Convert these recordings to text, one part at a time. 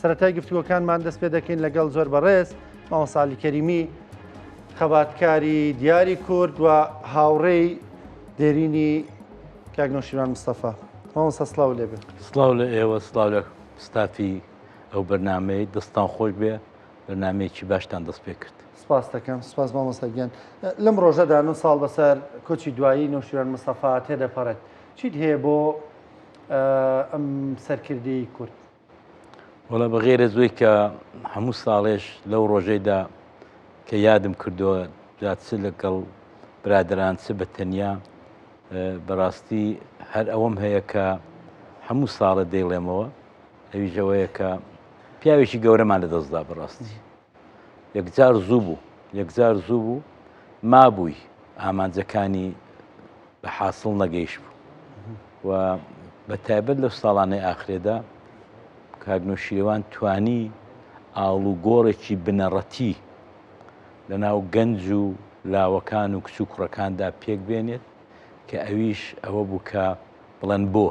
سەرەتای گفتوگۆکانمان دەست پێ دەکەین لەگەڵ زۆر بەڕێز مامۆستا عەلی کەریمی خەباتکاری دیاری کورد و هاوڕێی دێرینی کاک نەوشیروان مستەفا. مامۆستا سڵاو لێبێ. سڵاو لە ئێوە، سڵاو لە ستافی ئەو بەرنامەی دەستان خۆش بێ، بەرنامەیەکی باشتان دەست پێ کرد. سپاس دەکەم، سپاس مامۆستا گیان. لەم ڕۆژەدا 9 ساڵ بەسەر کۆچی دوایی نەوشیروان مستەفا تێدەپەڕێت. چیت هەیە بۆ ئەم سەرکردەی کورد؟ وەڵا بەغێرە زۆی کە هەموو ساڵێش لەو ڕۆژەیدا کە یادم کردووە جا چ لەگەڵ برادران چ بە تەنیا بەڕاستی هەر ئەوەم هەیە کە هەموو ساڵە دەیڵێمەوە، ئەویش ئەوەیە کە پیاوێکی گەورەمان لە دەستدا بەڕاستی. یەکجار زوو بوو مابووی ئامانجەکانی بە حاصڵ نەگەیشت بوو و بە تایبەت لەو ساڵانەی ئاخرێدا کاک نەوشیروان توانی ئاڵوگۆڕێکی بنەڕەتی لەناو گەنج و لاوەکان و کچ و کوڕەکاندا پێک بێنێت کە ئەویش ئەوە بوو کە بڵێن بۆ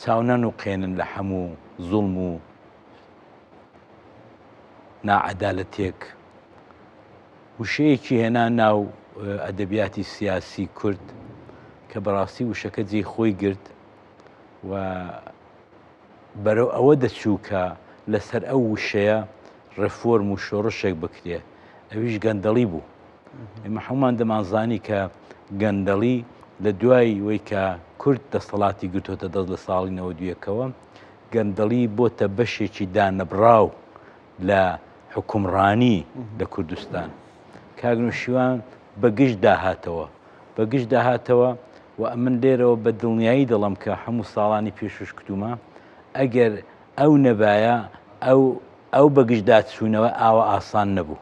چاو نەنووقێنن لە هەموو زوڵم و نائەدالەتێک وشەیەکی هێنا ناو ئەدەبیاتی سیاسی کورد کە بەڕاستی وشەکە جێی خۆی گرت و بەرەو ئەوە دەچوو کە لەسەر ئەو وشەیە ڕێفۆرم و شۆڕشێک بکرێ، ئەویش گەندەڵی بوو. ئێمە هەمومان دەمانزانی کە گەندەڵی لە دوای وەی کە کورد دەسەڵاتی گرتوۆتە دەست لە ساڵی 92ەوە گەندەڵی بۆتە بەشێکی دانەبراو لە حکومڕانی لە کوردستان. کاک نەوشیروان بەگشت داهاتەوە و من لێرەوە بە دڵنیایی دەڵم کە هەموو ساڵانی پێشوش کردومە ئەگەر ئەو نەبایە ئەو بەگشتدا چوونەوە ئاوە ئاسان نەبوو.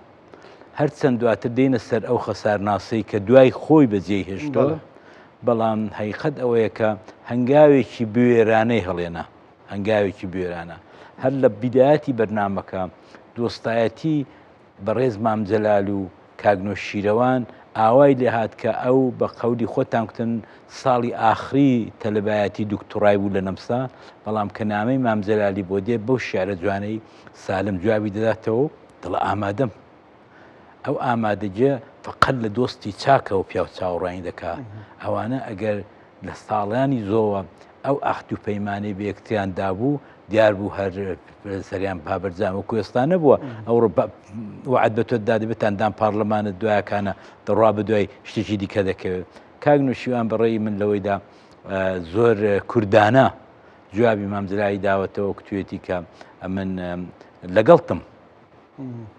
هەرچەند دواتر دێنە سەر ئەو خەسارناسەی کە دوای خۆی بەجێی هێشتەوە، بەڵام حەقیقەت ئەوەیە کە هەنگاوێکی بوێرانەی هەڵێنا، هەنگاوێکی بوێرانە. هەر لە بیدایەتی بەرنامەکە دۆستایەتی بەڕێز مام جەلال و کاک نەوشیروان ئاوای لێ هات کە ئەو بە قەولی خۆتان کوتن ساڵی ئاخری تەلەبایەتی دوکتۆرای بوو لە نەمسا، بەڵام کە نامەی مام جەلالی بۆ دێ بەو شیعرە جوانەی سالم جوابی دەداتەوە دڵە ئامادەم. ئەو ئامادەجێ فقەت لە دۆستی چاکەوە پیا و چاوەڕوانی دەکات. ئەوانە ئەگەر لە ساڵیانی زۆوە ئەو ئەخت و پەیمانەی بە یەکتریان دابوو دیار بوو هەر سەریان پابەرجام و کوێستان نەبووە ئەو وعد بە تۆ دادەبێتاندان پارلەمانە دوایەکانە دەڕوا بە دوای شتێکی دیکە دەکەوێت. کاک نەوشیروان بەڕێی من لەوەیدا زۆر کوردانە جوابی مام جەلالی داوەتەوە کتوێتی کە من لەگەڵتم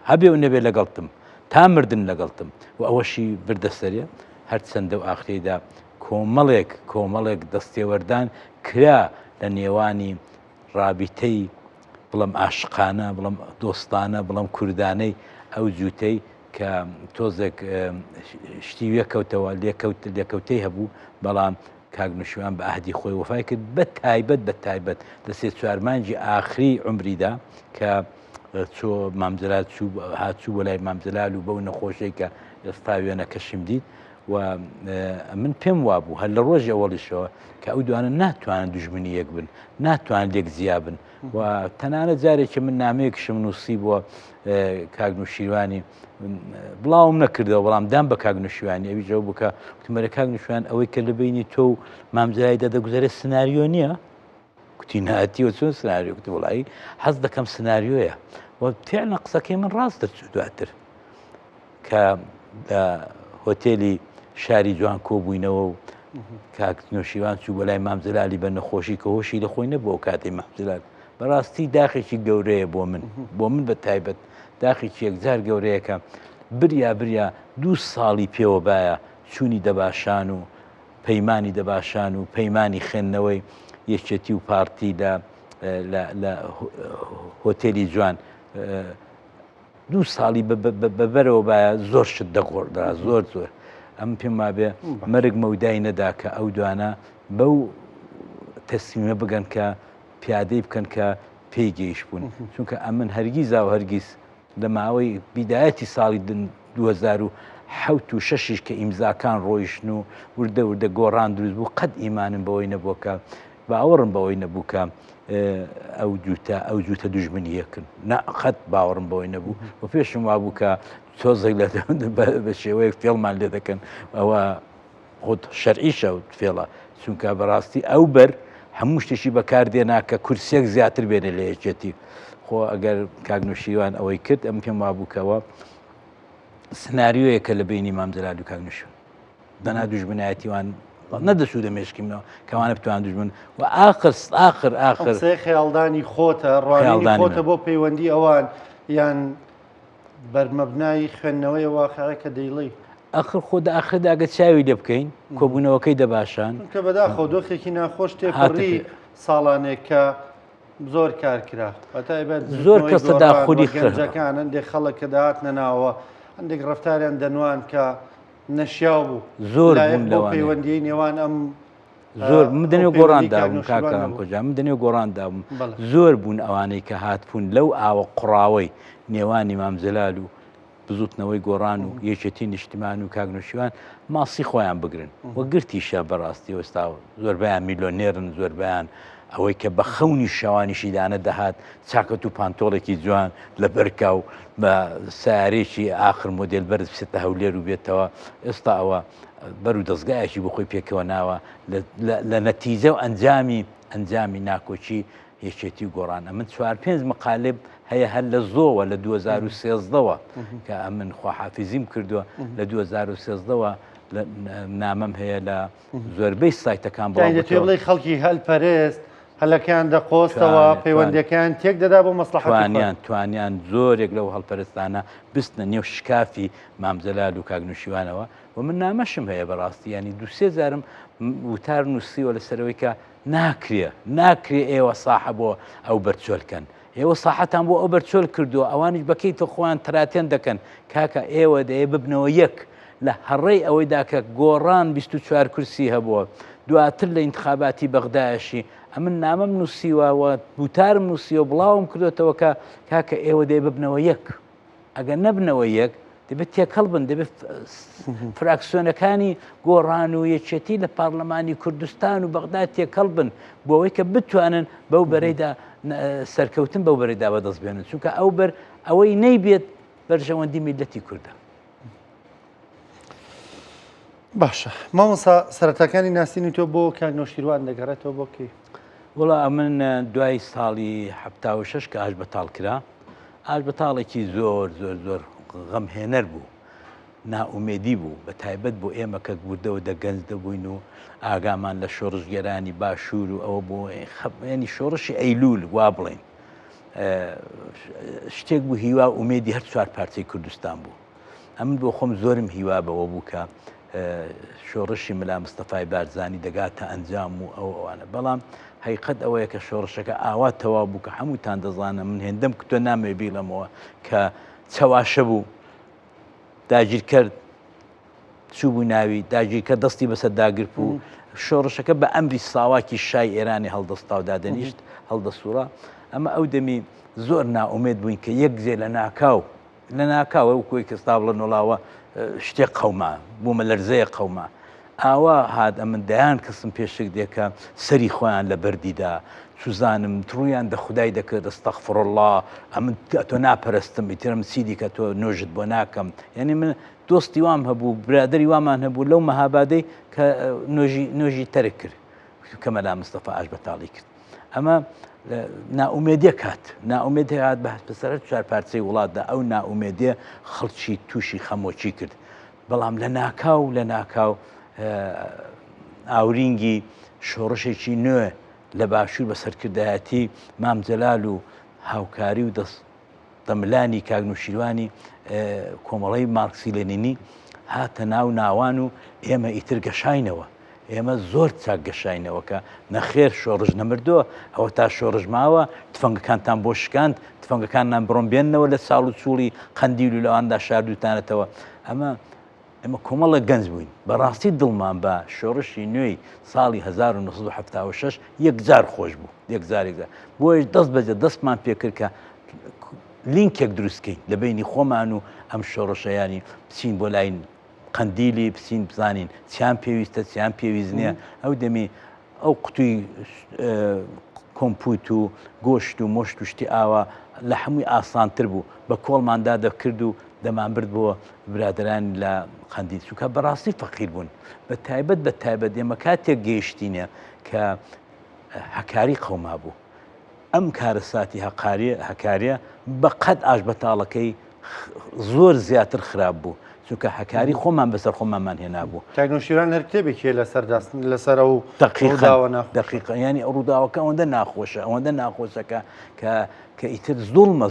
هەبێ و نەبێ لەگەڵتم تا مردن لەگەڵتم و ئەوەشی بردەسەریە. هەرچەندە و ئاخرێدا کۆمەڵێک دەستێوەردان کرا لە نێوانی ڕابیتەی بڵم عاشقانە، بڵم دۆستانە، بڵم کوردانەی ئەو جووتەی کە تۆزێک شتی وێکەوتەوە لێکەوتەی هەبوو، بەڵام کاک نەوشیروان بە ئەهدی خۆی وەفای کرد بە تایبەت لە 3-4 مانگی ئاخری عومریدا کە چۆ مام جەلال هاتچوو بۆ لای مام جەلال و بەو نەخۆشەی کە ئێستا وێنەکەشم دیت و من پێم وابوو هەر لە ڕۆژی ئەوەڵیشەوە کە ئەو دوانە ناتوانن دوژمنی یەک بن، ناتوانن لێک زیابن و تەنانەت جارێکی من نامەیەکشم نووسی بۆ کاک نەوشیروانی بڵاوم نەکردەوە، بەڵام دام بە کاک نەوشیروانی ئەویشەوە بکە وتمەرە کاک نەوشیروان ئەوەی کە لە بینی تۆ و مام جەلالیدا دەگوزارێت سناریۆ نییە؟ کوتی نەهاتیوە چۆن سناریۆ؟ کوتی وەڵایی حەز دەکەم سناریۆیە و فعلا قسەکەی من ڕاست دەچوو دواتر کە لە هۆتێلی شاری جوان کۆبووینەوە و کاک نەوشیروان چوو بە لای مام جەلالی بە نەخۆشی کە هۆشی لە خۆی نەبووە و کاتەی مام جەلال بەڕاستی داخێکی گەورەیە بۆ من بە تایبەت داخێکی یەکجار گەورەیە کە بریا 2 ساڵی پێوە بایە چوونی دەباشان و پەیمانی دەباشان و پەیمانی خوێندنەوەی یەکێتی و پارتی لە هۆتێلی جوان 2 ساڵی بەبەرەوە بایە زۆر شت دەگۆڕدا زۆر ئەم پێم وابێ مەرگ مەودای نەدا کە ئەو دوانە بەو تەسلیمە بگەن کە پیادەی بکەن کە پێی گەیشت بوون، چونکە ئەمن هەرگیزا و هەرگیز لە ماوەی بیدایەتی ساڵی 2007 و 6 کە ئیمزاکان ڕۆیشتن و وردە گۆڕان دروست بوو قەت ئیمانم بەوەی نەبووە کە باوەڕم بەوەی نەبوو کە ئەو جوتە دوژمنیەکن نەقەت باوەڕم بەوەی نەبوو و پێشم وابوو کە تۆزێک لە بە شێوەیەک فێڵمان لێ دەکەن ئەوە خۆت شەرعیشە و فێڵە چونکە بەڕاستی ئەو بەر هەموو شتێکی بەکاردێنا کە کورسێک زیاتر بێنێ لە یەکێتی خۆ ئەگەر کاگنوشیوان ئەوەی کرد ئەم پێم وابووکەوە سناریۆیەکە لە بینی مام جەلال و کاگنوشیوان دەنا دوژمنایەتیوان نەدەسوو دەمێشکیمەوە کەوانە بتوان دوژمن و ئاخر خەیاڵدانی خۆتە ڕوانینی خۆتە بۆ پەیوەندی ئەوان یان بەرمەبنایی خوێندنەوەی واقعە کە دەیڵی ئەخر خۆدا ئاخرداگە چاوی لێ بکەین کۆبوونەوەکەی دەباشان کە بەداخۆ دۆخێکی ناخۆش تێپەڕی ساڵانێک کە زۆر کارکرا زۆر کەسە داخۆری گەنجەکان هەندێک خەڵک کە داهاتنە ناوە هەندێک ڕفتاریان دەنوان کە نەشیاو بوو زۆر پەیوەندی نێوان ئەم زۆر دەنێ گۆڕاندابووم کاکەم کۆجا من دەنێ گۆڕاندابووم زۆر بوون ئەوانەی کە هاتبوون لەو ئاوە قوڕاوەی نێوانی مام جەلال و بزوتنەوەی گۆڕان و یەکێتی نیشتیمان و کاگنوشیوان ماسی خۆیان بگرن وە گرتیشە بەڕاستی ئێستا زۆربیان میلیۆنێرن زۆربیان ئەوەی کە بە خەونی شەوانیشیدانە دەهات چاکەت و پانتۆڵێکی جوان لە بەرکا و بە سیارێکی ئاخر مۆدێل بەرز بچێتە هەولێر و بێتەوە ئێستا ئەوە بەر و دەستگایەکی بۆ خۆی پێکەوە ناوە لە نەتیجە و ئەنجامی ناکۆچی یەکێتی و گۆڕانە من 4-5 مقالب هەیە هەر لە زۆوە لە 2013ەوە کە ئەمن خواحافیزیم کردووە لە 2013ەوە نامەم هەیە لە زۆربەی سایتەکان بڵێ خەڵکی هەلپەرست هەلەکان دەقۆستەوە پەیوەندەکان تێک دەدا بۆ مەسلحەتیان توانیان زۆرێک لەو هەڵپەرستانە بستنە نێو شکافی مام جەلال و کاگنوشیوانەوە و من نامەشم هەیە بەڕاستی ینی 2-3 جارم وتار نووسیوە لەسەرەوەی کە ناکرێ ئێوە ساحە بۆ ئەو بەرچۆلکەن ئێوە ساحەتان بۆ ئەو بەرچۆل کردووە ئەوانش بەکەیتە خۆیان تراتێن دەکەن کاکە ئێوە دەیە ببنەوە یەک لە هەڕێی ئەوەیدا کە گۆڕان 24 کورسی هەبووە دواتر لە ئینتخاباتی بەغدایشی ئەمن نامەم نووسیوەوە بوتارم نووسیوە بڵاوم کردوێتەوە کە کاکە ئێوە دەیە ببنەوە یەک ئەگەر نەبنەوە یەک دەبێت تێکەڵ بن دەبێت فراکسیۆنەکانی گۆڕان و یەکێتی لە پارلەمانی کوردستان و بەغدا تێکەڵ بن بۆ ئەوەی کە بتوانن بەو بەرەیدا سەرکەوتن بەو بەرەیدا بەدەست بێنن چونکە ئەو بەر ئەوەی نەیبێت بەرژەوەندی میلەتی کوردە. باشە مامۆستا سەرەتاکانی ناسینی تۆ بۆ کاگنۆشیروان دەگەڕێتەوە بۆکەی وڵا من دوای ساڵی 76 کە ئاش بەتاڵ کرا ئاش بەتاڵێکی زۆر غەمهێنەر بوو ناومێدی بوو بە تایبەت بۆ ئێمە کە گوردەوە دەگەنج دەبووین و ئاگامان لە شۆڕژگەرانی باشوور و ئەوە بۆ ینی شۆڕشی ئەیلول وا بڵێن شتێک بوو هیوا ئومێدی هەر 4 پارچەی کوردستان بوو ئەمن بۆ خۆم زۆرم هیوا بەوە بوو کە شۆڕشی ملا مستەفای بارزانی دەگاتە ئەنجام و ئەوانە بەڵام حقیقت ئەوەیە کە شۆڕشەکە ئاوا تەواو بوو کە هەمووتان دەزانە من هێندەم کە تۆ نامێ بیڵەمەوە کە چەواشە بوو داگیرکرد چوو بوو ناوی داگیرکە دەستی بەسەر داگرپ و شۆڕشەکە بە ئەمری ساواکی شای ئێرانی هەڵدەستا و دادەنیشت هەڵدەسوورە ئەمە ئەو دەمی زۆر ناومێد بووین کە یەک جێ لە ناکاوە و کۆی کەستا بڵە نۆڵاوە شتێک قەوما بوومە لەرزەیە قەوما ئاوا هات ئەمن دەیان کەسم پێشک دێکە سەری خۆیان لە بەردیدا سوزانم تڕویان دە خودای دەکرد ئەستەغفرڵڵا ئەمن تۆ ناپەرستم ئیترم چیدی کە تۆ نۆژت بۆ ناکەم یعنی من دۆستی وام هەبوو برادری وامان هەبوو لەو مەهابادەی کە نۆژی تەرک کرد کە مەلا مستەفا ئاش بەتاڵی کرد ئەمە ناومێدیە کات ناومێدی هات بەسەر 4 پارچەی وڵاتدا ئەو ناومێدیە خەڵکی تووشی خەمۆچی کرد بەڵام لە ناکاو ئاورینگی شۆڕشێکی نوێ لە باشوور بە سەرکردایەتی مام جەلال و هاوکاری و دەملانی کاگنوشیروانی کۆمەڵەی مارکسی لێنینی هاتە ناوان و ئێمە ئیتر گەشاینەوە ئێمە زۆر چاک گەشاینەوە کە نەخێر شۆڕژ نەمردووە ئەوە تا شۆڕژ ماوە تفەنگەکانتان بۆ شکاند تفەنگەکانمان بڕۆم بێننەوە لە ساڵ و چوڵی قەندیل و لەواندا شاردوتانێتەوە ئێمە کۆمەڵە گەنج بووین بەڕاستی دڵمان بە شۆڕشی نوێی ساڵی 1976 یەکجار خۆش بوو یەکجار بۆیش دەست بەجە دەستمان پێکرد کە لینکێک دروستکەین لە بینی خۆمان و ئەم شۆڕشەیانی بچین بۆ لای قەندیلی بچین بزانین چیان پێویستە چیان پێویست نییە ئەو دەمی ئەو قوتوی کۆمپوت و گۆشت و مۆشت و شتی ئاوە لە هەمووی ئاسانتر بوو بە کۆڵماندا دەکرد و دەمان برد بۆ برادران لە قەندیل چونکە بەڕاستی فەقیر بوون بە تایبەت ئێمە کاتێک گەیشتینە کە هەکاری قەوما بوو ئەم کارەساتی هەکاریە بە قەت ئاش بەتاڵەکەی زۆر زیاتر خراپ بوو چونکە هەکاری خۆمان بەسەر خۆمانمان هێنا بوو کاکنۆشیران هەر کتێبێکی لەسەر ئەو دقیقا ینی ڕووداوەکە ئەوەندە ناخۆشە ئەوەندە ناخۆشەکە کە ئیتر زوڵمە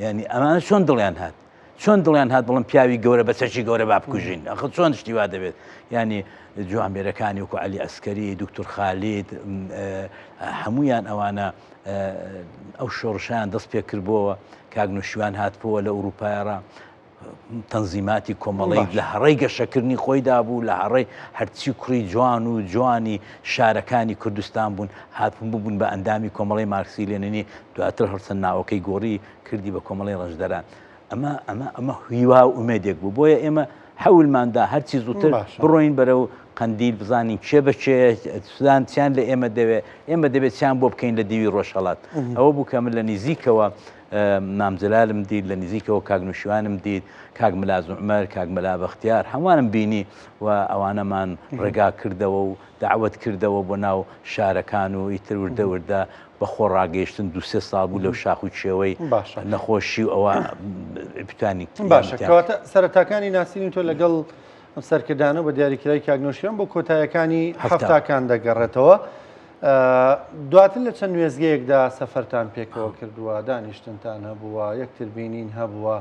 ینی ئەمانە چۆن دڵیان هات بڵم پیاوی گەورە بە چەکی گەورە با بکوژین ئەخ چۆن شتیوا دەبێت ینی جوانبێرەکانی وکو عەلی ئەسکەری دکتۆر خالید هەمویان ئەوانە ئەو شۆڕشیان دەست پێ کردبووەوە کاکنۆشیوان هاتبووە لە ئوروپایەڕە تەنزیماتی کۆمەڵی لە هەڕەی گەشەکردنی خۆیدا بوو لە هەڕەی هەرچی کوڕی جوان و جوانی شارەکانی کوردستان بوون هاتبوون ببوون بە ئەندامی کۆمەڵی مارکسی لێنینی دواتر هەرچەند ناوەکەی گۆڕی کردی بە کۆمەڵی ڕەشدەران ئەمە هیوا و ئومێدێک بوو بۆیە ئێمە حەولماندا هەرچی زووتر بڕۆین بەرەو قەندیل بزانین چێ بەچێ سودان چیان لە ئێمە دەبێت چیان بۆ بکەین لە دیوی ڕۆژهەڵات ئەوە بوو کە من لە نزیکەوە مامجلالم دیت لە نزیکەوە کاکنۆشیوانم دیت کاک ملا زوعمەر کاک ملا بەختیار هەمووانم بینی و ئەوانەمان ڕێگا کردەوە و داوت کردەوە بۆ ناو شارەکان و ئیتر وردە بەخۆ ڕاگەیشتن 2-3 ساڵ بوو لەو شاخ و چێوەی نەخۆشی و ئەوە پتانی باشە کەواتە سەرەتاکانی ناسینی تۆ لەگەڵ ئەم سەرکردانە بە دیاریکرای کاکنۆشیوان بۆ کۆتاییەکانی هەفتاکان دەگەڕێتەوە دواتر لە چەند وێزگەیەکدا سەفەرتان پێکەوە کردووە دانیشتنتان هەبووە یەکتربینین هەبووە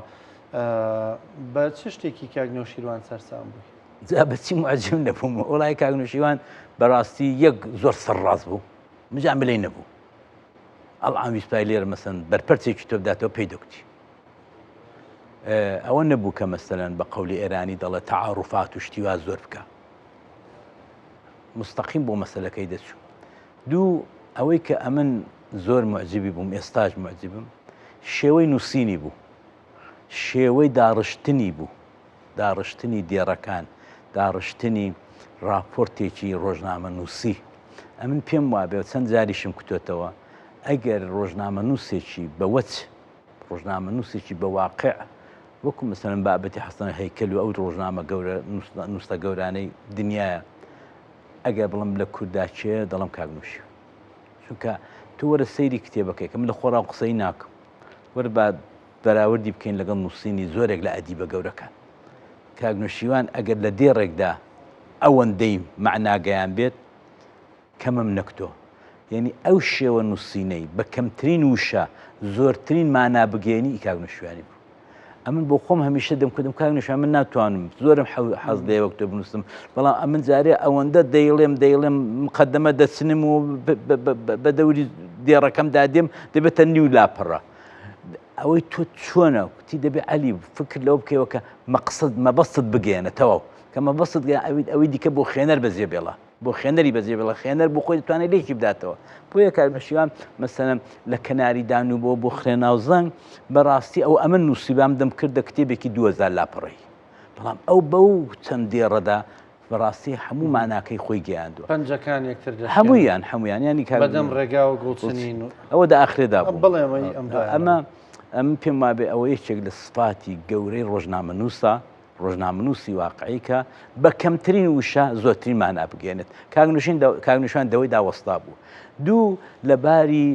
بە چ شتێکی کاکنۆشیروان سەرسام بووی جا بەچی معجب نەبووم وڵای کاکنۆشیوان بەڕاستی یەک زۆر سەرڕاست بوو مجام لێی نەبوو ئەڵام ویسپای لێرە مەسەن بەرپەرچێکی تۆ بداتەوە پێی دەکتی ئەوە نەبوو کە مەسەلەن بە قەولی ئێرانی دەڵێت تەعاڕوفات و شتیوا زۆر بکە مستەقیم بۆ مەسەلەکەی دەچوو دوو ئەوەی کە ئەمن زۆر معجبی بووم ئێستاش معجبم شێوەی نووسینی بوو شێوەی داڕشتنی بوو داڕشتنی دێڕەکان داڕشتنی راپۆرتێکی ڕۆژنامە نووسی ئەمن پێم وابێ چەند جاریشم کوتێتەوە ئەگەر ڕۆژنامە نووسێکی بەوەچ ڕۆژنامە نووسێکی بە واقع وەکو مەسەلەن بابەتی حەسەن هەیکەل و ئەو ڕۆژنامە گەورە نووسە گەورانەی دنیاە ئەگەر بڵم لە کورداچێ دەڵم کاکنۆشی چونکە تۆ وەرە سەیری کتێبەکەی کە من لە خۆڕا قسەی ناکەم وەرە با بەراوردی بکەین لەگەڵ نووسینی زۆرێک لە ئەدیبە گەورەکان کاکنۆشیوان ئەگەر لە دێڕێکدا ئەوەندەی معناگەیان بێت کەمم نەکتۆ یعنی ئەو شێوە نووسینەی بە کەمترین وشە زۆرترین مانا بگەێنی کاکنۆشیوانی بوو ئەمن بۆ خۆم هەمیشە دەمکردم کاکنۆشیوان من ناتوانم زۆرم حەز لێوە کتێب بنووسم بەڵام ئەمن جارێ ئەوەندە دەیڵێم مقەدەمە دەچنم و بە دەوری دێڕەکەمدا دێم دەبێتە نیو لاپەڕە ئەوەی تۆ چۆنە کوتی دەبێت عەلی فکر لەوە بکەوە کە مەبەستت بگەێنێتەوە کە مەبەستت ئەوەی دیکە بۆ خوێنەر بەجێ بێڵە بۆ خوێنەری بەجێ بێڵە خوێنەر بۆ خۆی دەتوانێت لێکی بداتەوە بۆیە کاکنۆشیوان مەسەلەن لە کەناری دانوبەوە بۆ خوێناو زەنگ بەڕاستی ئەو ئەمن نووسیبام دەم کردە کتێبێکی 2000 لاپەڕی بەڵام ئەو بەو چەند دێڕەدا بەڕاستی هەموو ماناکەی خۆی گەیاندووە پەنجەکان یەکتر هەموویان ینی بەدەم ڕێگا و گوڵچنین ئەوە داخرێدا بوو ئەمە ئەم پێم وابێ ئەوە یەکێک لە سفاتی گەورەی ڕۆژنامە نووسە ڕۆژنامە نووسی واقعی کە بە کەمترین وشە زۆرترین مانا بگەێنێت کاکنۆشیوان دەوەی داوەستا بوو دوو لەباری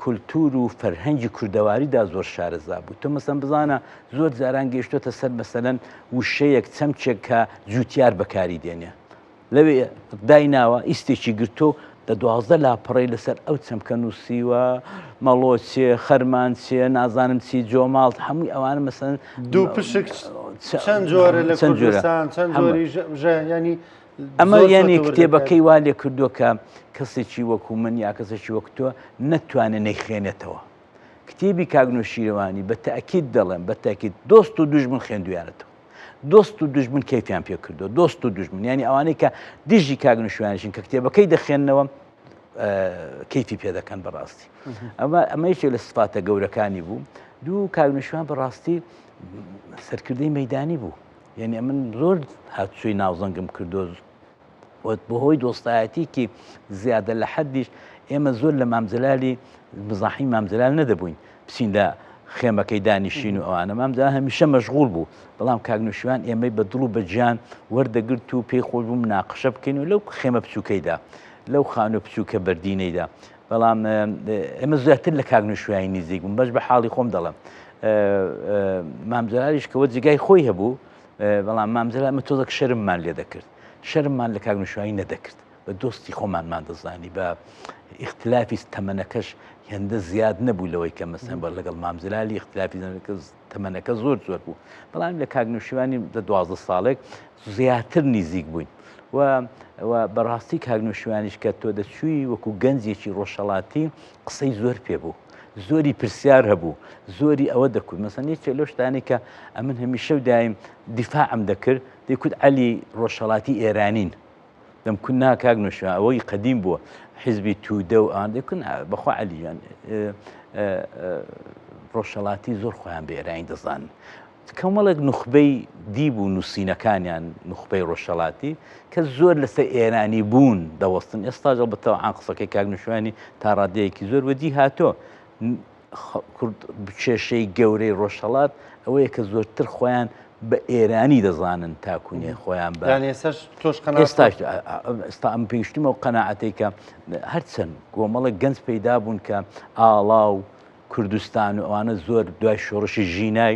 کولتور و فەرهەنگی کوردەواریدا زۆر شارەزا بوو تۆ مەسەن بزانە زۆر جاران گەیشتۆتە سەر مەسەلەن وشەیەک چەمچێک کە جوتیار بەکاری دێنێ لەوێ دایناوە ئیستێکی گرتۆ دە 12 لاپەڕی لەسەر ئەو چەمکە نووسیوە مەڵۆ چێ خەرمان چێ نازانم چی جۆماڵ هەمووی ئەوانە مەسەن دوو پشک چەند جۆرە لە کوردستان چەند جۆری ینی ئەمە یعنی کتێبەکەی وا لێ کردووە کە کەسێکی وەکو من یا کەسێکی وەکو تۆ نەتوانێت نەیخوێنێتەوە کتێبی کاکنۆشیروانی بە تەئکید دەڵێن بە تەئکید دۆست و دوژمن خوێندویانێتەوە دۆست و دوژمن کەیفیان پێ کردووە دۆست و دوژمن ینی ئەوانەی کە دژی کاکنۆشیوانیشن کە کتێبەکەی دەخوێننەوە کەیفی پێ دەکەن بەڕاستی ئەمە یەکێک لە سفاتە گەورەکانی بوو دوو کاکنۆشیوان بەڕاستی سەرکردەی مەیدانی بوو یعنی من زۆر هاتوچۆی ناوزەنگم کردو بەهۆی دۆستایەتیکی زیادە لە حەدیش ئێمە زۆر لە مامزلالی بزاحی مامزلال نەدەبووین بچین لە خێمەکەی دانیشین و ئەوانە مامزلال هەمیشە مەشغوڵ بوو بەڵام کاگنوشیوان ئێمەی بە دڵ و بە گیان وەردەگرت و پێی خۆش بوو مناقشە بکەین و لەو خێمە بچووکەیدا لەو خانوە بچووکە بەردینەیدا بەڵام ئێمە زیاتر لە کاگنوشیوانی نزیک بووم بەش بە حاڵی خۆم دەڵم مامزلالیش کەوە جگای خۆی هەبوو بەڵام مامزلال ئەمە تۆزێک شەرممان لێ دەکرد شەرممان لە کاگنوشیوانی نەدەکرد بە دۆستی خۆمانمان دەزانی بە اختلافی تەمەنەکەش هێندە زیاد نەبوو لەوەی کە مەسەن بەر لەگەڵ مامزلالی اختلافی تەمەنەکە زۆر بوو بەڵام لە کاگنوشیوانی 12 ساڵێک زیاتر نزیک بووین و بەڕاستی کاگنوشیوانیش کە تۆ دەچووی وەکو گەنجێکی ڕۆژهەڵاتی قسەی زۆر پێبوو زۆری پرسیار هەبوو زۆری ئەوە دەکوت مەسەن یەکێ لەو شتانی کە ئەمن هەمیشە و دایم دیفاعم دەکرد دەیکوت عەلی ڕۆژهەڵاتی ئێرانین دەمکوت نا کاگنوشیوان ئەوەی قەدیم بووە حیزبی تودە و ئەوان دەکوت بەخوا عەلییان ڕۆژهەڵاتی زۆر خۆیان بە ئێرانی دەزانن کەمەڵێک نوخبەی دیبوو نووسینەکانیان نوخبەی ڕۆژهەڵاتی کە زۆر لەسەر ئێرانی بوون دەوەستن ئێستا جەڵبەتەوە عن قسەکەی کاگنوشیوانی تا ڕادەیەکی زۆر وەدی هاتۆ کێشەی گەورەی ڕۆژهەڵات ئەوەیە کە زۆرتر خۆیان بە ئێرانی دەزانن تاکوونێ خۆیان بە ئێستا ئەم پێیشتمەوە قەناعەتەی کە هەرچەند کۆمەڵێک گەنج پەیدا بوون کە ئاڵا و کوردستان و ئەوانە زۆر دوای شۆڕشی ژینای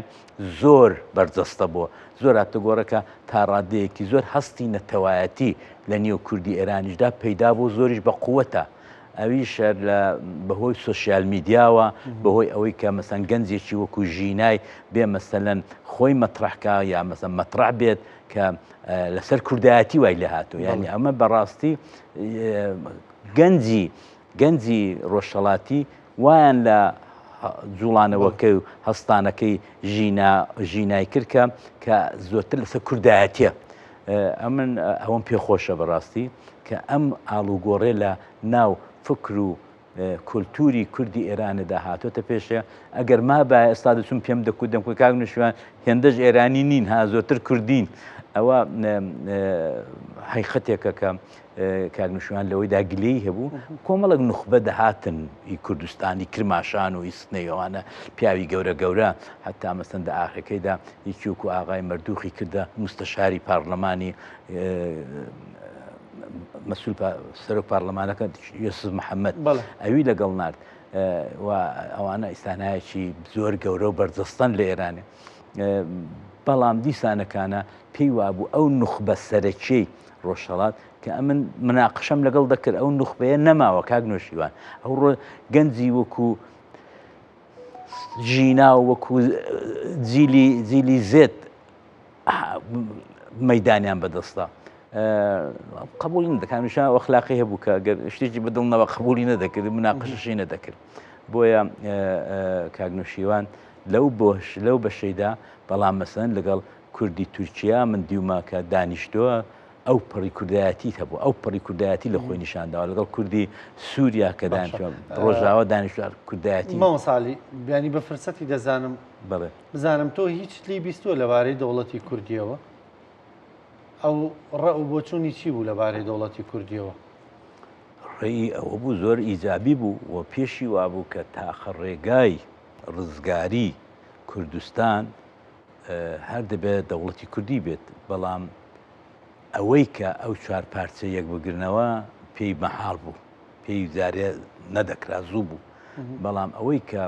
زۆر بەرجەستە بووە زۆر هاتەگۆڕەکە تا ڕادەیەکی زۆر هەستی نەتەوایەتی لە نێو کوردی ئێرانیشدا پەیدا بوو زۆریش بە قووەتە ئەویش بەهۆی سوسیال میدیاوە بەهۆی ئەوەی کە مەسەن گەنجێکی وەکو ژینای بێ مەسەلەن خۆی مەترەحکە یا مەسەن مەترەح بێت کە لەسەر کوردایەتی وای لە هاتوو یعنی ئەمە بەڕاستی گەنجی ڕۆژهەڵاتی وایان لە جوڵانەوەکەی و هەستانەکەی ژینای کردکە کە زۆرتر لەسەر کوردایەتیە ئەمن ئەوەم پێخۆشە بەڕاستی کە ئەم ئاڵوگۆڕێ لە ناو فکر و کولتوری کوردی ئێرانەدا هاتۆتە پێشە ئەگەر ما بە ئێستا دەچون پێم دەکوت دەمکوی کاگنوشیوان هێندەش ئێرانی نین ها زۆرتر کوردین ئەوە حیقەتێکە کە کاگنوشیوان لەوەی داگلەی هەبوو کۆمەڵک نوخبە دەهاتن ئی کوردستانی کرماشان و ئیسنەیەوانە پیاوی گەورە حتا مەسەندە ئاخەکەیدا یەکی وەکو ئاغای مەردووخی کردە مستەشاری پارلەمانی مەسئول سەرۆک پارلەمانەکە یوسف محەممەد ئەوی لەگەڵ نرد و ئەوانە ئیسانایەکی زۆر گەورە و بەرجەستان لە ئێرانێ بەڵام دیسانەکانە پێی وابوو ئەو نوخبە سەرەکیەی ڕۆژهەڵات کە ئەمن مناقشەم لەگەڵ دەکرد ئەو نوخبەیە نەماوە کاگنوشیوان ئەو گەنجی وەکو ژینا و وەکو جیلی زێت مەیدانیان بەدەستە قبولی نەدەکانشان ئەخلاقی هەبوو کە گەر شتێکی بەدڵنەوە قبولی نەدەکرد مناقشەشی نەدەکرد بۆیە کاگنوشیوان لەو بەشەیدا بەڵام مەسەن لەگەڵ کوردی تورکیا من دیوما کە دانیشتووە ئەو پەڕی کوردایەتی هەبوو ئەو پەڕی کوردایەتی لە خۆی نیشانداوە لەگەڵ کوردی سووریا کە دانیشتووە ڕۆژاوە دانیشتوار کوردایەتی ماوە ساڵی بیانی بە فرسەتی دەزانم بڵێ بزانم تۆ هیچ لی بیستووە لەبارەی دەوڵەتی کوردیەوە ئەو ڕە و بۆچوونی چی بوو لەبارەی دەوڵەتی کوردیەوە ڕێی ئەوە بوو زۆر ئیجابی بوو و پێشی وابوو کە تاخە ڕێگای ڕزگاری کوردستان هەر دەبێت دەوڵەتی کوردی بێت بەڵام ئەوەی کە ئەو چوار پارچە یەک بگرنەوە پێی مەحاڵ بوو پێی زارێ نەدەکرا زوو بوو بەڵام ئەوەی کە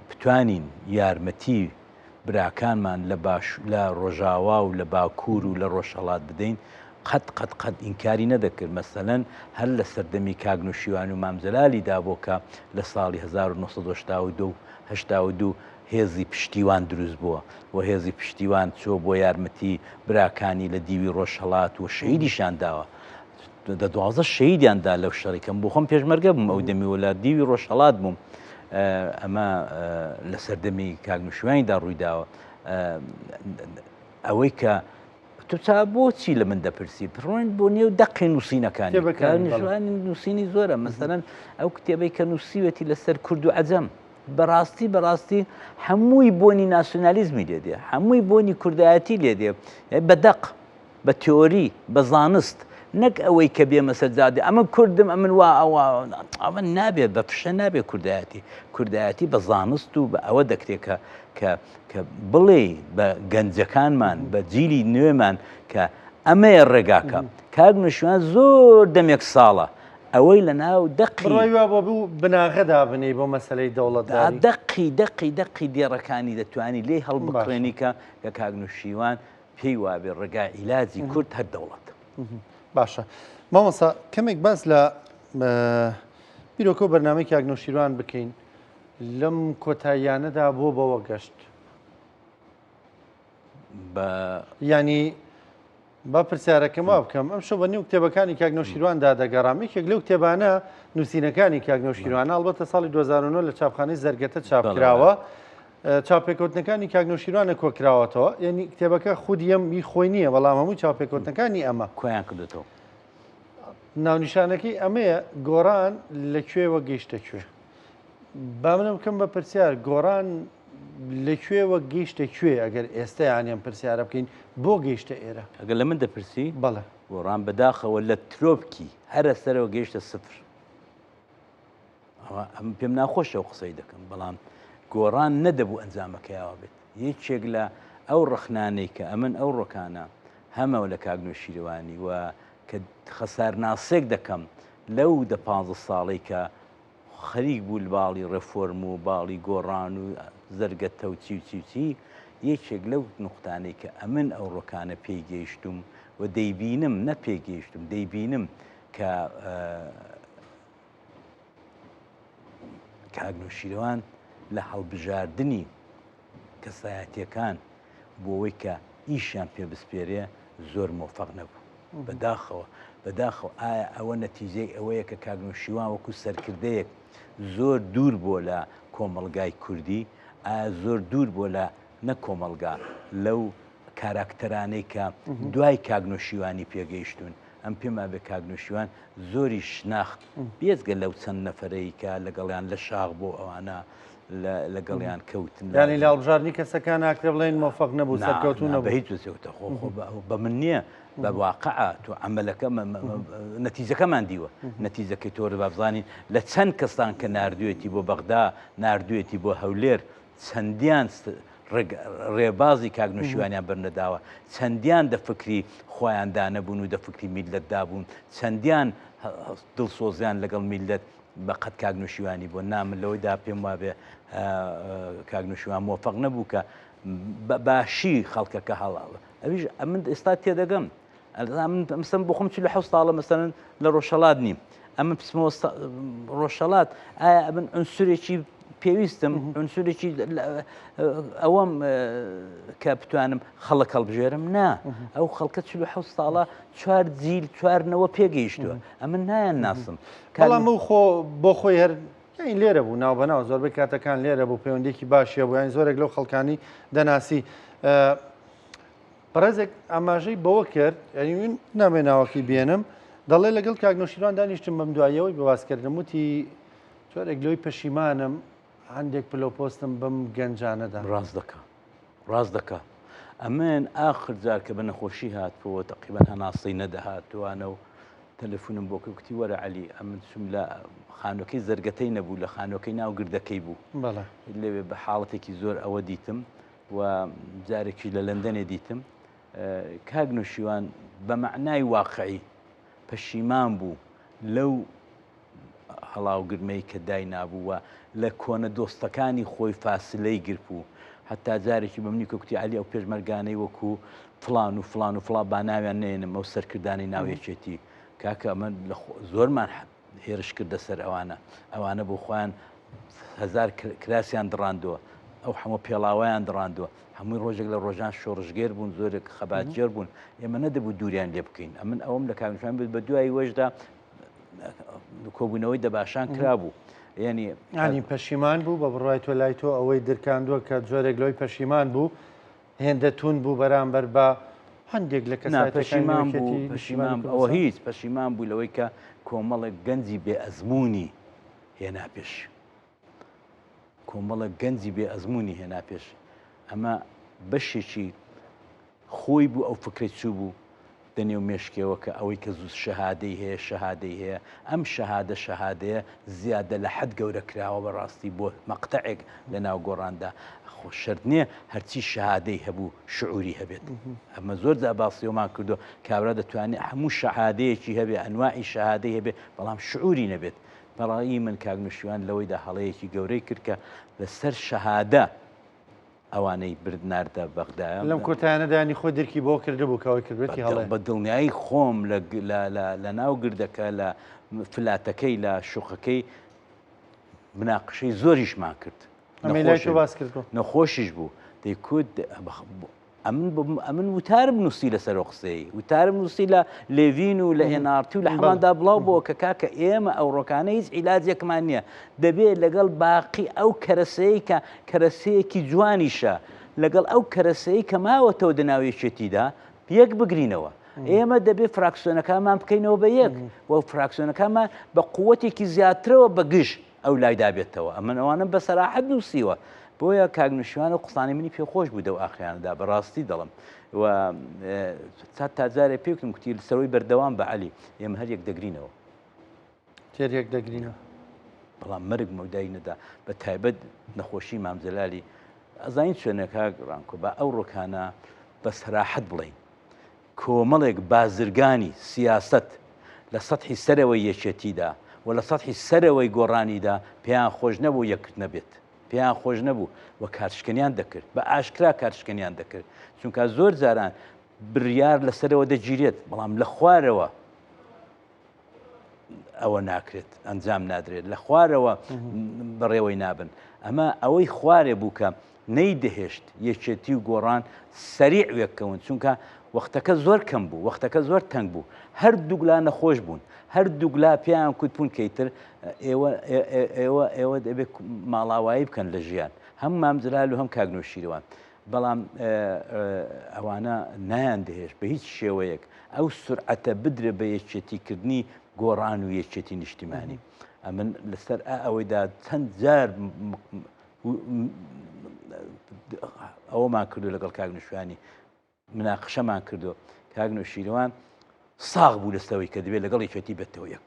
بتوانین یارمەتی براکانمان لە ڕۆژاوا و لە باکوور و لە ڕۆژهەڵات بدەین قەت ئینکاری نەدەکرد مەسەلەن هەر لە سەردەمی کاگنوشیوان و مامزەلالی دابۆکە لە ساڵی 1982 هێزی پشتیوان دروست بووە و هێزی پشتیوان چۆ بۆ یارمەتی براکانی لە دیوی ڕۆژهەڵات و شەیدیشان داوە 12 شەیدیاندا لەو شەڕێکم بۆ خۆم پێشمەرگە بووم ئەو دەمی وەلا دیوی ڕۆژهەڵات بووم ئەمە لە سەردەمی کاگنوشیوانیدا ڕوویداوە ئەوەی کە تو چا بۆچی لە من دەپرسی پڕۆین بۆ نێو دەقی نووسینەکانی نووسینی زۆرە مەسەلەن ئەو کتێبەی کە نووسیوەتی لەسەر کورد و عەجەم بەڕاستی هەمووی بۆنی ناسیۆنالیزمی لێ دێ هەمووی بۆنی کوردایەتی لێ دێ بە دەق بە تیۆری بە زانست نەک ئەوەی کە بێ مەسەجادی ئەمە کوردم ئەمن وا ئەوە نابێت بە فشە نابێت کوردایەتی بە زانست و بە ئەوە دەکرێت کە بڵێ بە گەنجەکانمان بە جیلی نوێمان کە ئەمەیە ڕێگاکە کاک نوێشوان زۆر دەمێک ساڵە ئەوەی لە ناو دەقیوا بۆ بوو بناغەدا بنێ بۆ مەسلەی دەوڵەتداری دەقی دێڕەکانی دەتوانی لێ هەڵبکڕێنی کە کاک نوێشیوان پێی وابێ ڕێگای عیلاجی کورد هەر دەوڵەت. باشە مامۆستا کەمێک باس لە بیرۆکە بەرنامەی کاک نوێشیروان بکەین لەم کۆتاییانەدا بۆ بەوە گەشت ینی با پرسیارەکەم وا بکەم ئەم شەو بە نێو کتێبەکانی کاک نوێشیرواندا دەگەڕام یەکێک لەو کتێبانە نووسینەکانی کاک نوێشیروان ئەڵبەتە ساڵی 2009 لە چاپخانەی زەرگەتە چاپکراوە چاپێکوتنەکانی کاک نوێشیروانە کۆکراوەتەوە یعنی کتێبەکە خودیەمی خۆی نییە بەڵام هەموو چاپێکوتنەکانی ئەمە کۆیان کردێتەوە ناونیشانەکەی ئەمەیە گۆڕان لەکوێوە گەیشتە کوێ با منم بکەم بە پرسیار گۆڕان لەکوێوە گەیشتە کوێ ئەگەر ئێستا یانیان پرسیارە بکەین بۆ گەیشتە ئێرە ئەگەر لە من دەپرسی بەڵێ گۆڕان بەداخەوە لە ترۆپکی هەرە سەرەوە گەیشتە سفر ئەم پێم ناخۆشەوە قسەی دەکەم بەڵام گۆڕان نەدەبوو ئەنجامەکەیەوە بێت یەکێک لە ئەو ڕخنانەی کە ئەمن ئەو ڕۆکانە هەمەوە لە کاک نوێشیروانی و کە خەسارناسێک دەکەم لەو 15 ساڵی کە خەریک بوو باڵی ڕێفۆرم و باڵی گۆڕان و زەرگەتە و چی یەکێک لەو نقطانەی کە ئەمن ئەو ڕۆکانە پێی گەیشتم و دەیبینم نە پێگەیشتم دەیبینم کە کاک نوێشیروان لە هەڵبژاردننی کەسایەتیەکان بۆ ئەوەی کە ئیشیان پێ بسپێرێ زۆر مۆفەق نەبوو بەداخەوە ئایا ئەوە نەتیجەی ئەوەیە کە کاک نوێشیروان وەکو سەرکردەیەک زۆر دوور بۆ لە کۆمەڵگای کوردی ئایا زۆر دوور بۆ لە نە کۆمەلگا لەو کاراکتەرانەی کە دوای کاک نوێشیوانی پێگەیشتون ئەم پێما بێ کاک نوێشیوان زۆری شناخت بێزگە لەو چەند نەفەرەی کە لەگەڵیان لە شاغ بۆ ئەوانە لەگەڵیان کەوتن ینی لە هەڵبژاردننی کەسەکان ناکرێ بڵێن مۆفەق نەبوو سەرکەوتون نەبوو هیچ وتە بە من نییە بە واقعە تو عملەکە نەتیجەکەمان دیوە نەتیجەکەی تۆرە بابزانین لە چەند کەسان کە نردوێتی بۆ بەغدا نردوێتی بۆ هەولێر چەندیان ڕێبازی کاک نوێشیوانیان بەرنەداوە چەندیان دەفکری خۆیاندا نەبوون و دەفکری میلەتدا بوون چەندیان دڵسۆزیان لەگەڵ میلەت بەقەت کاک نوێشیوانی بۆ نامن لەوەیدا پێم وابێ کاک نوێشیوان مۆفەق نەبوو کە باشی خەڵکەکە هەڵاوە ئەویش من ئێستا تێدەگەم ئەمسم بۆ خۆم 47 ساڵە مەسەرەن لە ڕۆژهەڵات نیم ئەمە پسمەوە ڕۆژهەڵات ئایا من ئەنسورێکی پێویستم ئەنسورێکی ئەوەم کە بتوانم خەڵک هەڵبژێرم نا ئەو خەڵکە 47 ساڵە 4 جیل 4نەوە پێگەیشتووە ئەمە نایان ناسم بەڵام خۆ بۆ خۆی هەر لێرە بوو ناو بەناو زۆربەی کاتەکان لێرە بوو پەیوەندێکی باشیە بوو یان زۆرێک لەو خەڵکانی دەناسی بەڕێزێک ئاماژەی بەوە کرد ینی من نامێ ناوەکی بێنم دەڵێ لەگەڵ کاک نوێشیروان دانیشتم بەم دوایەوەی بەوازکردم وتی جۆرێک لەوەی پەشیمانم هەندێک پلۆپۆستم بەم گەنجانەدا ڕاست دەکا ئەمن ئاخر جار کە بە نەخۆشی هاتبووە تەقریبەن هەناسەی نەدەهاتوانە و تەلەفۆنم بۆ کەوتی وەرە عەلی ئەمن چوم لە خانووەکەی زەرگەتەی نەبوو لە خانووەکەی ناو گردەکەی بوو لەوێ بە حاڵەتێکی زۆر ئەوە دیتم و جارێکی لە لەندەنێ دیتم کاک نوێشیوان بە معنای واقعی پەشیمان بوو لەو هەڵاوگرمەی کە دای نابووە لە کۆنە دۆستەکانی خۆی فاسلەی گرت بوو حتا جارێکی بە منی کۆکتی عەلی ئەو پێشمەرگانەی وەکو فڵان و فڵان و فڵان با ناویان نێنم ئەو سەرکردانی ناوێچێتی کاکە ئەمە زۆرمان هێرش کردە سەر ئەوانە بۆ خۆیان هەزار کراسیان دڕاندووە ئەو هەموو پێڵاوایان دڕاندووە هەمووی ڕۆژێک لە ڕۆژان شۆڕژگێر بوون زۆرێک خەباتجێر بوون ئێمە نەدەبوو دووریان لێ بکەین ئەمن ئەوم لە کاک نوێشیروان بێت بە دوای وەشدا کۆبوونەوەی دەباشان کرابوو ینی پەشیمان بوو بە بڕای تۆ لای تۆ ئەوەی درکاندووە کە جۆرێک لەوەی پەشیمان بوو هێندە تون بوو بەرامبەر بە هەندێک لە پەشیمان ئەوە هیچ پەشیمان بوو لەوەی کە کۆمەڵێک گەنجی بێ ئەزمموی هێنا پێش کۆمەڵە گەنجی بێ ئەزمموی هێنا پێش ئەمە بەشێکی خۆی بوو ئەو فکرێک چوو بوو دەنێو مێشکەوە کە ئەوەی کە زوو شەهادەی هەیە شەهادەی هەیە ئەم شەهادەیە زیادە لە حەد گەورە کراوە بەڕاستی بۆ مەقتەعێک لە ناو گۆڕاندا خۆ شەرت نییە هەرچی شەهادەی هەبوو شعوری هەبێت ئەمە زۆر جا باسیەوەمان کردو کابرا دەتوانێت هەموو شەهادەیەکی هەبێ ئەنواعی شەهادەی هەبێ بەڵام شعوری نەبێت بەڕایی من کاگنوشیوان لەوەیدا هەڵەیەکی گەورەی کرد کە لەسەر شەهادە ئەوانەی بردناردە بەغدایە لەم کۆتایانەدانی خۆی دەرکی بۆ کردبوو کەوەی کردێتی هەڵێ بە دڵنیایی خۆم لە ناو گردەکە لە فلاتەکەی لە شوقەکەی مناقشەی زۆریشمان کرد ئەمەلای تۆ باس کردەوە نەخۆشیش بوو دەیکوت ئەمن وتارم نووسی لەسەر قسەی وتارم نووسی لە لێڤین و لە ئێنارتی و لە حەماندا بڵاو بۆ کە کاکە ئێمە ئەو ڕۆکانە هیچ عیلاجێکمان نییە دەبێت لەگەڵ باقی ئەو کەرەسەیە کە کەرەسەیەکی جوانیشە لەگەڵ ئەو کەرەسەیە کە ماوەتەوە دەناویەکێتیدا یەک بگرینەوە ئێمە دەبێت فراکسیۆنەکانمان بکەینەوە بە یەک و فراکسیۆنەکانمان بە قووەتێکی زیاترەوە بە گشت ئەو لای دابێتەوە ئەمن ئەوانم بە سەراحەت نووسیوە بۆیە کاگنوشیوانە قسانی منی پێخۆش بوو دەو ئاخیانەدا بەڕاستی دەڵم و تاجارێ پێکم کوتی سەرۆی بەردەوام بە عەلی ئێمە هەر یەک دەگرینەوە تێریەک دەگرینەوە بەڵام مەرگ مەودای نەدا بە تایبەت نەخۆشی مامزەلالی ئەزانین شوێنەکە ڕانکۆ بە ئەو ڕۆکانە بە سەراحەت بڵێین کۆمەڵێک بازرگانی سیاست لە سەتحی سەرەوەی یەکێتیدا و لە سەتحی سەرەوەی گۆڕانیدا پێیان خۆش نەبوو یەکرد نەبێت پێیان خۆش نەبوو و کارشکەنیان دەکرد بە ئاشکرا کارشکەنیان دەکرد چونکە زۆر جاران بڕیار لەسەرەوە دەگیرێت بەڵام لە خوارەوە ئەوە ناکرێت ئەنجام نادرێت لە خوارەوە بەڕێوەی نابن ئەمە ئەوەی خوارێ بوو کە نەیدەهێشت یەکێتی و گۆڕان سەریع وێککەون چونکە وەختەکە زۆر کەم بوو وەختەکە زۆر تەنگ بوو هەردووگلا نەخۆش بوون هەردووگلا پێیان کوتبوون کەیتر ئێوە دەبێت ماڵاوایی بکەن لە ژیان هەم مامزلال و هەم کاگنۆشیرەوان بەڵام ئەوانە نایان دەهێشت بە هیچ شێوەیەک ئەو سورعەتە بدرێ بە یەکێتیکردنی گۆڕان و یەکێتی نیشتیمانی ئەمن لەسەر ئەوەیدا چەند جار ئەوەمان کردو لەگەڵ کاگنوشیوانی مناقشەمان کردو کاگنۆشیرەوان ساغ بوو لەسەوەی کە دەبێت لەگەڵ یەکێتی بێتەوە یەک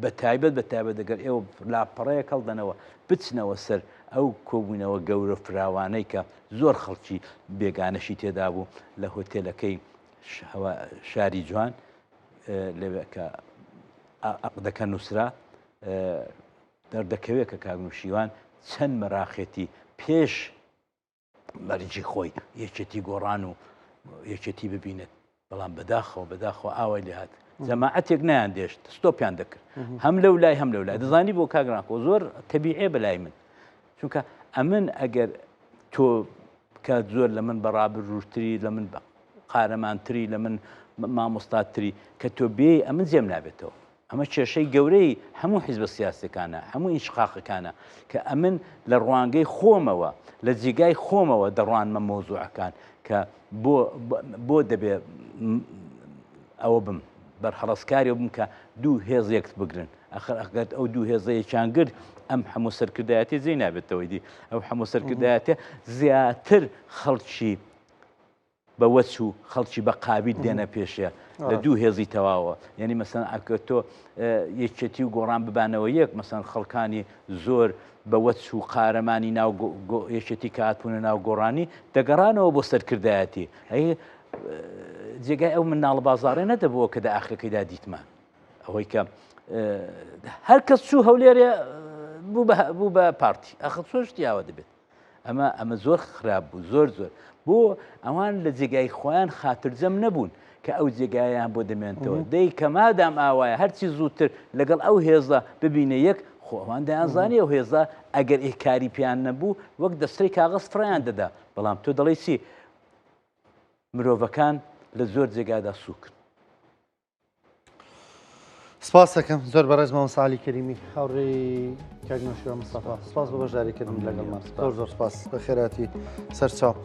بە تایبەت دەگەر ئێوە لاپەڕەیە هەڵدەنەوە بچنەوە سەر ئەو کۆبوونەوە گەورە فراوانەی کە زۆر خەڵکی بێگانەشی تێدا بوو لە هۆتێلەکەی شاری جوان لەوێ کە عەقدەکە نووسرا دەردەکەوێت کە کاگنوشیوان چەند مەراخێتی پێش مەرجی خۆی یەکێتی گۆڕان و یەکێتی ببینێت بەڵام بەداخەوە ئاوای لێ هات جەماعەتێک نایان دێشت ستۆپیان دەکرد هەم لەو لای هەم لەو لای دەزانی بۆ کاگرانکۆ زۆر تەبیعێ بەلای من چونکە ئەمن ئەگەر تۆ کات زۆر لە من بەڕابردووتری لە من قارەمانتری لە من مامۆستاتری کە تۆ بێ ئەمن زێم نابێتەوە ئەمە کێشەی گەورەی هەموو حیزبە سیاسەکانە هەموو ئینشقاقەکانە کە ئەمن لە ڕوانگەی خۆمەوە لە جێگای خۆمەوە دەڕوانمە مۆزوعەکان کە بۆ دەبێ ئەوە بم بەرهەڵەسکاری بم کە دوو هێزێک بگرن ئەخر ئەو دوو هێزەیەکیان گرت ئەم هەموو سەرکردایەتی جێی نابێتەوەی دی ئەو هەموو سەرکردایەتە زیاتر خەڵکی بە وەچ و خەڵکی بە قابل دێنە پێشە لە دوو هێزی تەواوە یعنی مەسەن ئەکە تۆ یەکێتی و گۆڕان ببانەوە یەک مەسەن خەڵکانی زۆر بە وەچ و قارەمانی ناو یەکێتی کاتبوونە ناو گۆڕانی دەگەڕانەوە بۆ سەرکردایەتی جێگای ئەو مناڵ بازاڕێ نەدەبەوە کە داخلەکەیدا دیتمان ئەوەی کە هەر کەس چوو هەولێرێ بوو بە پارتی ئەخ چۆشتیاوە دەبێت ئەمە زۆر خراپ بوو زۆر بۆ ئەوان لە جێگای خۆیان خاترجەم نەبوون کە ئەو جێگایان بۆ دەمێنێتەوە دەی کە مادام ئاوایە هەرچی زووتر لەگەڵ ئەو هێزە ببینە یەک خۆ ئەوان دەیانزانی ئەو هێزە ئەگەر ئێکاری پیان نەبوو وەک دەستەی کاغەز فڕیان دەدا بەڵام تۆ دەڵێی چی مرۆڤەکان لە زۆر جێگادا سووکن سپاس دەکەم زۆر بەڕێز مامۆستا عەلی کەریمی هاوڕێی کاگنۆشیوان مستەفا سپاس بۆ بەشداریکردن لەگەڵمان زۆر سپاس بە خێراتی سەرچاو